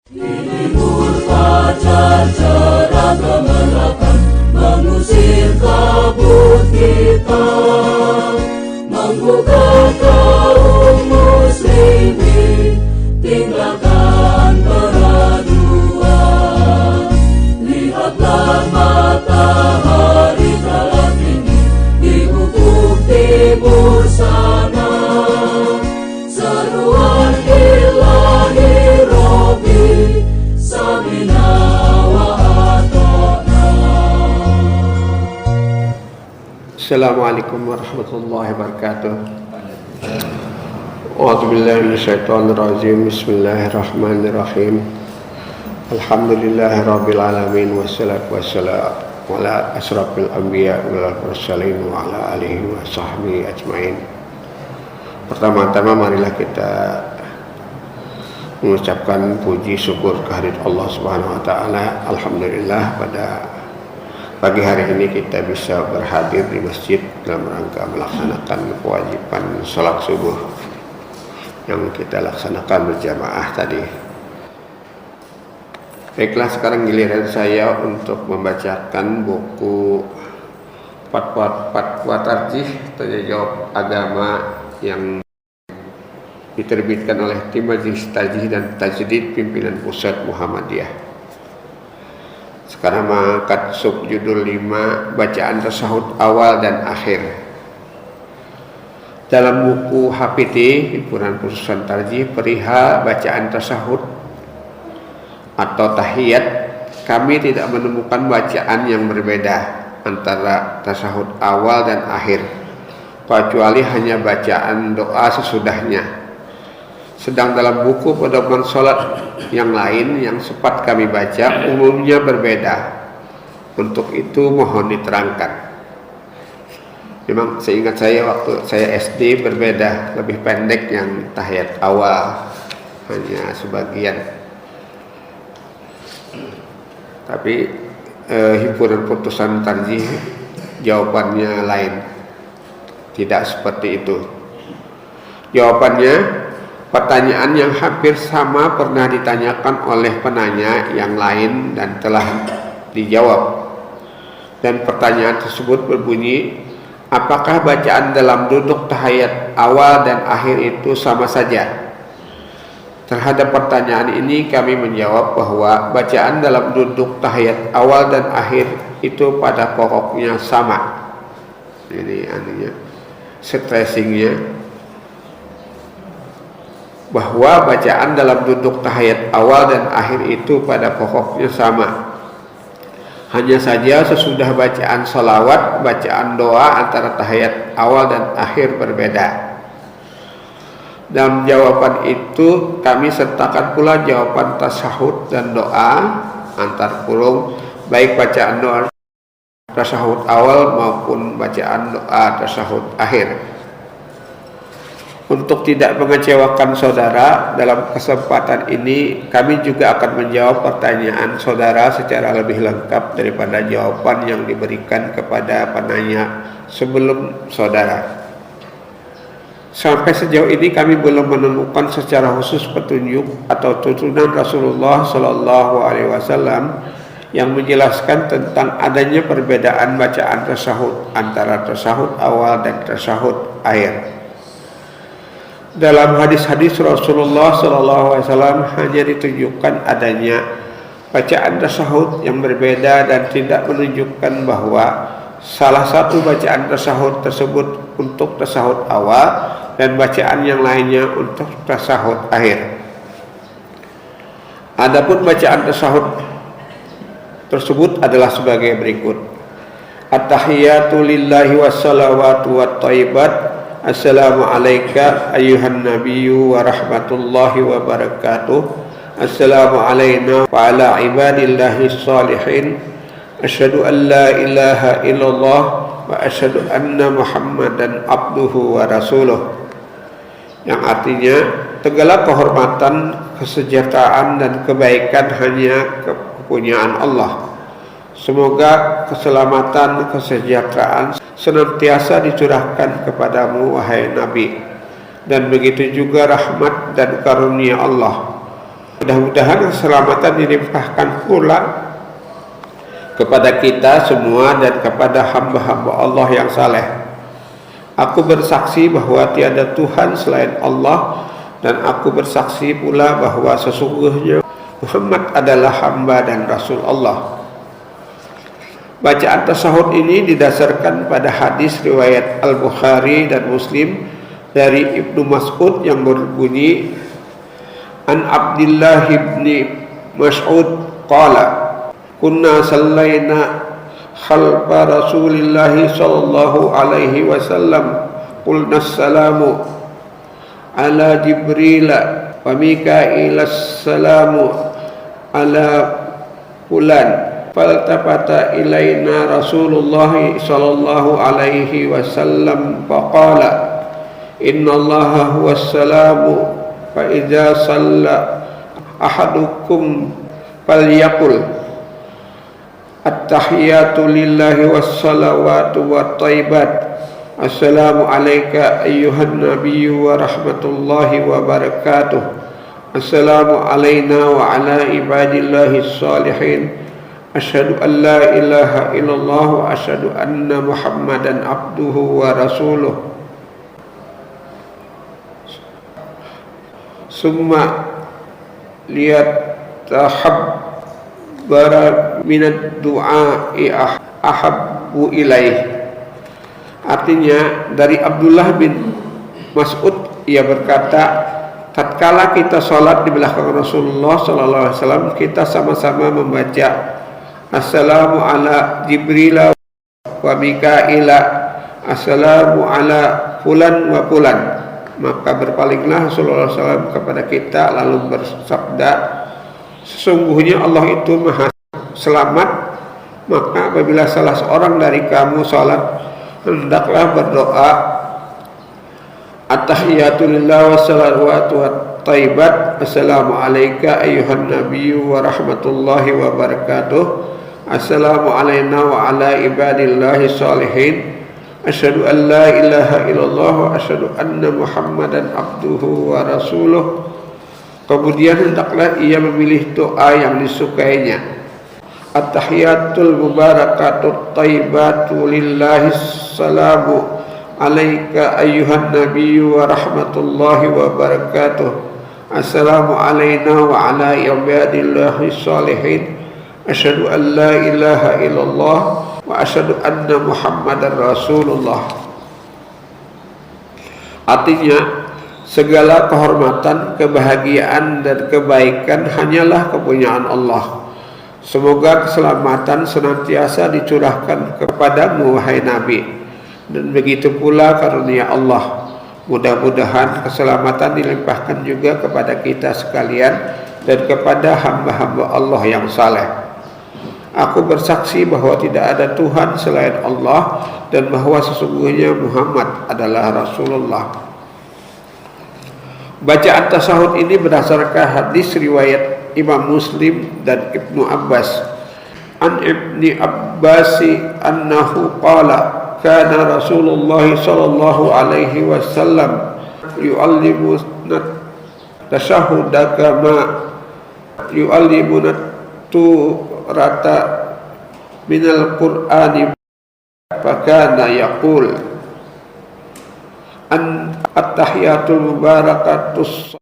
Timur fajar cerah gemerlapkan, mengusir kabut hitam, menggugah kaum muslimin, tinggalkan peraduan. Lihatlah matahari telah tinggi di ufuk timur sana, seruan ilahi Rabbi, samina wa ata'na. Assalamualaikum warahmatullahi wabarakatuh. A'udzubillahi minasyaitonir rajim. Bismillahirrahmanirrahim. Alhamdulillahirabbil alamin wassalatu wassalamu ala asrofil anbiya wal mursalin wa ala alihi wa sahbihi ajmain. Pertama-tama marilah kita mengucapkan puji syukur kehadirat Allah Subhanahu wa taala. Alhamdulillah pada pagi hari ini kita bisa berhadir di masjid dalam rangka melaksanakan kewajiban salat subuh yang kita laksanakan berjamaah tadi. Baiklah, sekarang giliran saya untuk membacakan buku Fatwa Tarjih Tanya Jawab Agama yang diterbitkan oleh Tim Majelis Tarjih dan Tajdid Pimpinan Pusat Muhammadiyah. Sekarang mengangkat subjudul 5, bacaan tasahud awal dan akhir. Dalam buku HPT Himpunan Pusat Tarjih perihal bacaan tasahud atau tahiyat, kami tidak menemukan bacaan yang berbeda antara tasahud awal dan akhir, kecuali hanya bacaan doa sesudahnya. Sedang dalam buku pedoman sholat yang lain yang sempat kami baca umumnya berbeda. Untuk itu mohon diterangkan. Memang seingat saya waktu saya SD berbeda, lebih pendek yang tahiyat awal, hanya sebagian. Tapi himpunan putusan tarjih jawabannya lain, tidak seperti itu. Jawabannya, pertanyaan yang hampir sama pernah ditanyakan oleh penanya yang lain dan telah dijawab. Dan pertanyaan tersebut berbunyi, apakah bacaan dalam duduk tahiyat awal dan akhir itu sama saja? Terhadap pertanyaan ini kami menjawab bahwa bacaan dalam duduk tahiyat awal dan akhir itu pada pokoknya sama. Ini artinya stressingnya, bahwa bacaan dalam duduk tahiyat awal dan akhir itu pada pokoknya sama. Hanya saja sesudah bacaan salawat, bacaan doa antara tahiyat awal dan akhir berbeda. Dalam jawaban itu kami sertakan pula jawaban tasahud dan doa antar kurung, baik bacaan doa tasahud awal maupun bacaan doa tasahud akhir. Untuk tidak mengecewakan saudara, dalam kesempatan ini kami juga akan menjawab pertanyaan saudara secara lebih lengkap daripada jawaban yang diberikan kepada penanya sebelum saudara. Sampai sejauh ini kami belum menemukan secara khusus petunjuk atau tuntunan Rasulullah Shallallahu Alaihi Wasallam yang menjelaskan tentang adanya perbedaan bacaan tasahud antara tasahud awal dan tasahud akhir. Dalam hadis-hadis Rasulullah Shallallahu Alaihi Wasallam hanya ditunjukkan adanya bacaan tasahud yang berbeda dan tidak menunjukkan bahwa salah satu bacaan tasahud tersebut untuk tasahud awal dan bacaan yang lainnya untuk tasahud akhir. Adapun bacaan tasahud tersebut adalah sebagai berikut: At-tahiyatu lillahi wassalawatu wattayyibat. Assalamu alayka ayyuhan nabiyyu wa rahmatullahi wa barakatuh. Assalamu alayna wa ala ibadillahi salihin. Asyhadu an la ilaha illallah wa asyhadu anna Muhammadan abduhu wa rasuluh. Yang artinya, segala kehormatan, kesejahteraan dan kebaikan hanya kepunyaan Allah. Semoga keselamatan, kesejahteraan senantiasa dicurahkan kepadamu wahai Nabi, dan begitu juga rahmat dan karunia Allah. Mudah-mudahan keselamatan dilimpahkan pula kepada kita semua dan kepada hamba-hamba Allah yang saleh. Aku bersaksi bahwa tiada Tuhan selain Allah, dan aku bersaksi pula bahwa sesungguhnya Muhammad adalah hamba dan Rasul Allah. Bacaan tasyahud ini didasarkan pada hadis riwayat Al-Bukhari dan Muslim dari Ibnu Mas'ud yang berbunyi, An Abdullah ibni Mas'ud qala kunna sallaina khalfa Rasulillah sallallahu alaihi wasallam qulna assalamu ala Jibril wa Mika'il assalamu ala fulan faltafata ilaina Rasulullah sallallahu alaihi wasallam faqala inna Allaha huwas salamu fa idza shalla ahadukum falyaqul at-tahiyatu lillahi was-salawatu wat-thayyibat assalamu alayka ayyuhan nabiyyu wa rahmatullahi wa barakatuh assalamu alayna wa ala ibadillahi s-salihin asyhadu an la ilaha illallah wa asyhadu anna muhammadan abduhu wa rasuluh summa liyattahabbara minad du'a'i ahabbu ilaih. Artinya dari Abdullah bin Mas'ud, ia berkata, tatkala kita sholat di belakang Rasulullah sallallahu alaihi wasallam, kita sama-sama membaca assalamu ala Jibril wa Mika'ila assalamu ala fulan wa fulan. Maka berpalinglah Rasulullah SAW kepada kita lalu bersabda, sesungguhnya Allah itu maha selamat, maka apabila salah seorang dari kamu sholat, hendaklah berdoa at-tahiyatu lillah wa salawatu wat-thayyibat assalamu alayka ayyuhan nabiyyu wa rahmatullahi wa barakatuh assalamu alayna wa ala ibadillahi sholihin asyhadu an la ilaha illallah wa asyhadu anna muhammadan abduhu wa rasuluh. Kemudian hendaklah ia memilih doa yang disukainya, at-tahiyatul mubarakatut thayyibatu lillahi salamu alayka ayyuhan nabiyyu wa rahmatullahi wa barakatuh assalamu alayna wa ala ibadillahi sholihin asyhadu an la ilaha illallah wa asyhadu anna muhammadar rasulullah. Artinya, segala kehormatan, kebahagiaan dan kebaikan hanyalah kepunyaan Allah. Semoga keselamatan senantiasa dicurahkan kepadamu wahai Nabi, dan begitu pula karunia Allah. Mudah-mudahan keselamatan dilimpahkan juga kepada kita sekalian dan kepada hamba-hamba Allah yang saleh. Aku bersaksi bahwa tidak ada Tuhan selain Allah dan bahwa sesungguhnya Muhammad adalah Rasulullah. Bacaan tasyahud ini berdasarkan hadis riwayat Imam Muslim dan Ibnu Abbas. An Ibni Abbasi annahu qala kana Rasulullah sallallahu alaihi wasallam yu'allimuna tasyahhuda kama yu'allimuna rata minal Qur'ani fakana yaqul an at-tahiyatul mubarakatus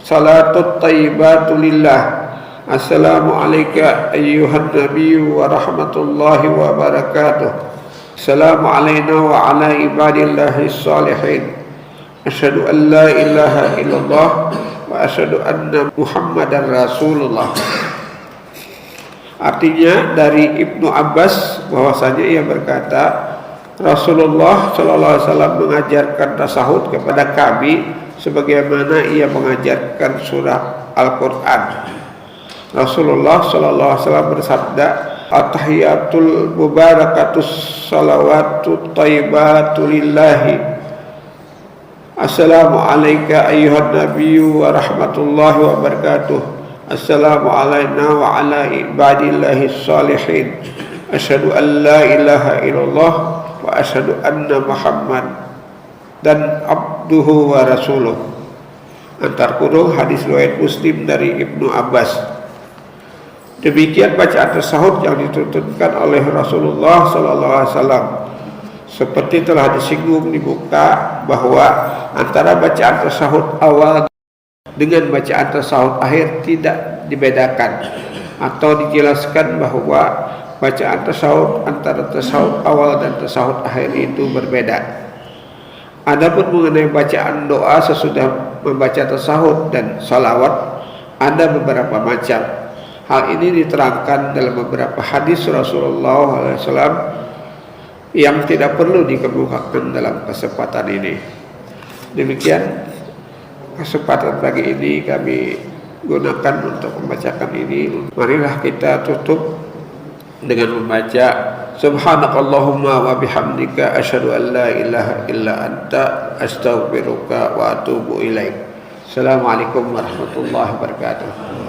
salatut thayyibatu lillah assalamu alayka ayyuhan nabiyyu wa rahmatullahi wa barakatuh assalamu alayna wa ala ibadillahi sholihin asyhadu an la ilaha illallah wa asyhadu anna muhammadar rasulullah. Artinya dari Ibnu Abbas bahwasanya ia berkata, Rasulullah sallallahu alaihi wasallam mengajarkan tasyahud kepada kami sebagaimana ia mengajarkan surah Al-Qur'an. Rasulullah sallallahu alaihi wasallam bersabda, at-tahiyatul mubarakatus salawatu thayyibatu lillahi assalamu alayka ayyuhan nabiyyu wa rahmatullahi wa barakatuh assalamu alayna wa ala ibadillahi sholihin asyhadu an la ilaha illallah wa asyhadu anna muhammad dan abduhu wa rasuluh. Antar kurung hadis riwayat Muslim dari Ibnu Abbas. Demikian bacaan tasahud yang dituntunkan oleh Rasulullah sallallahu alaihi wasallam. Seperti telah disinggung di muka bahwa antara bacaan tasahud awal dengan bacaan tasahud akhir tidak dibedakan atau dijelaskan bahwa bacaan tasahud antara tasahud awal dan tasahud akhir itu berbeda. Adapun mengenai bacaan doa sesudah membaca tasahud dan salawat ada beberapa macam. Hal ini diterangkan dalam beberapa hadis Rasulullah SAW yang tidak perlu dikemukakan dalam kesempatan ini. Demikian kesempatan pagi ini kami gunakan untuk membacakan ini. Marilah kita tutup dengan membaca Subhanakallahumma wa bihamdika asyhadu an la ilaha illa anta astaghfiruka wa atubu ilaik. Assalamualaikum warahmatullahi wabarakatuh.